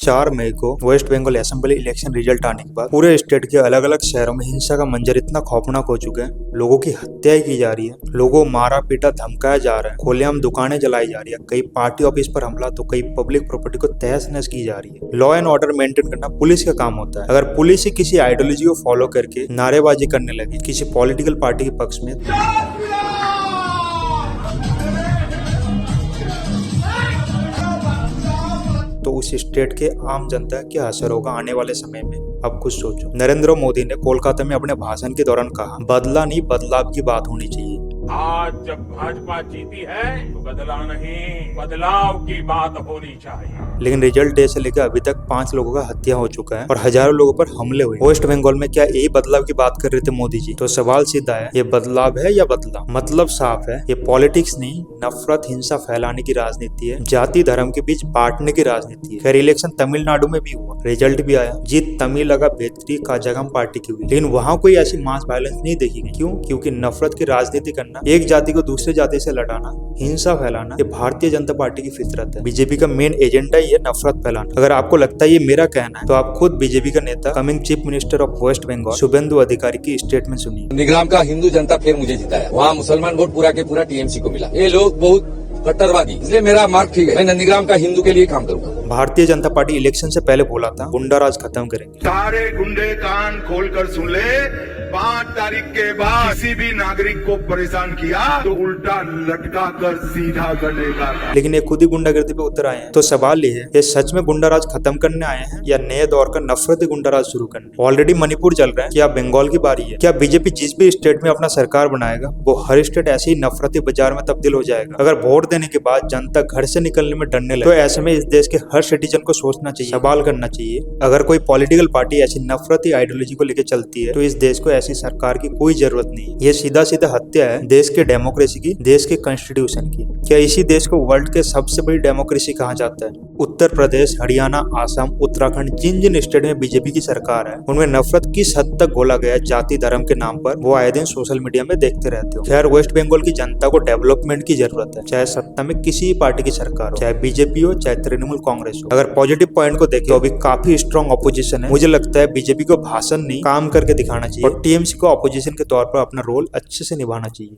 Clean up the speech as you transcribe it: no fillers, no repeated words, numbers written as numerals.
4 मई को West Bengal assembly election result आने के बाद पूरे स्टेट के अलग अलग शहरों में हिंसा का मंजर इतना खौफनाक हो चुका है। लोगों की हत्याएं की जा रही है, लोगों को मारा पीटा धमकाया जा रहा है, खुलेआम दुकानें जलाई जा रही है, कई पार्टी ऑफिस पर हमला तो कई पब्लिक प्रॉपर्टी को तहस नहस की जा रही है। लॉ एंड ऑर्डर मेंटेन करना पुलिस का काम होता है। अगर पुलिस ही किसी आइडियोलॉजी को फॉलो करके नारेबाजी करने लगी किसी पॉलिटिकल पार्टी के पक्ष में, तो उस स्टेट के आम जनता का क्या असर होगा आने वाले समय में, अब कुछ सोचो। नरेंद्र मोदी ने कोलकाता में अपने भाषण के दौरान कहा, बदला नहीं बदलाव की बात होनी चाहिए। आज जब भाजपा जीती है तो बदला नहीं बदलाव की बात होनी चाहिए। लेकिन रिजल्ट डे से लेकर अभी तक 5 लोगों का हत्या हो चुका है और हजारों लोगों पर हमले हुए। वेस्ट बंगाल में क्या यही बदलाव की बात कर रहे थे मोदी जी? तो सवाल सीधा है, ये बदलाव है या बदलाव? मतलब साफ है, ये पॉलिटिक्स नहीं, नफरत हिंसा फैलाने की राजनीति है, जाति धर्म के बीच बांटने की राजनीति है। खैर इलेक्शन तमिलनाडु में भी हुआ, रिजल्ट भी आया, जीत तमिल लगा बेहतरी काजागम पार्टी की हुई, लेकिन वहां कोई ऐसी मास वायलेंस नहीं देखी गई। क्यों? क्योंकि नफरत की राजनीति करना, एक जाति को दूसरे जाति से लड़ाना, हिंसा फैलाना, ये भारतीय जनता पार्टी की फितरत है। बीजेपी का मेन एजेंडा ही है नफरत फैलाना। अगर आपको लगता है ये मेरा कहना है तो आप खुद बीजेपी का नेता coming chief minister of West Bengal Suvendu Adhikari की स्टेटमेंट सुनिए। नंदीग्राम का हिंदू जनता फिर मुझे जिताया, वहाँ मुसलमान वोट पूरा के पूरा टीएमसी को मिला। ये लोग बहुत कट्टरवादी, इसलिए मेरा मार्क ठीक है, मैं नंदीग्राम का हिंदू के लिए काम करूंगा। भारतीय जनता पार्टी इलेक्शन से पहले बोला था गुंडा राज खत्म करेंगे। सारे गुंडे कान खोलकर सुन ले, 5 तारीख के बाद किसी भी नागरिक को परेशान किया तो उल्टा लटका कर सीधा कर देगा। लेकिन ये खुद ही गुंडागर्दी पे उतर आए हैं। तो सवाल ये है, ये सच में गुंडा राज खत्म करने आए हैं या नए दौर का नफरती गुंडा राज शुरू करने? ऑलरेडी मणिपुर चल रहा है, क्या बंगाल की बारी है? क्या बीजेपी जिस भी स्टेट में अपना सरकार बनाएगा वो हर स्टेट ऐसे ही नफरती बाजार में तब्दील हो जाएगा? अगर वोट देने के बाद जनता घर से निकलने में डरने लगे तो ऐसे में इस देश के हर सिटीजन को सोचना चाहिए, सवाल करना चाहिए। अगर कोई पॉलिटिकल पार्टी ऐसी नफरती आइडियोलॉजी को लेकर चलती है तो इस देश को ऐसी सरकार की कोई जरूरत नहीं। ये सीधा सीधा हत्या है देश के डेमोक्रेसी की, देश के कॉन्स्टिट्यूशन की। क्या इसी देश को वर्ल्ड के सबसे बड़ी डेमोक्रेसी कहा जाता है? उत्तर प्रदेश, हरियाणा, आसाम, उत्तराखंड, जिन जिन स्टेट में बीजेपी की सरकार है उनमें नफरत किस हद तक घोला गया जाति धर्म के नाम पर, वो आए दिन सोशल मीडिया में देखते रहते हो। खैर वेस्ट बंगाल की जनता को डेवलपमेंट की जरूरत है, चाहे सत्ता में किसी पार्टी की सरकार हो, चाहे बीजेपी हो चाहे तृणमूल कांग्रेस हो। अगर पॉजिटिव पॉइंट को देखें तो अभी काफी स्ट्रॉन्ग ऑपोजिशन है। मुझे लगता है बीजेपी को भाषण नहीं काम करके दिखाना चाहिए और टीएमसी को ऑपोजिशन के तौर पर अपना रोल अच्छे से निभाना चाहिए।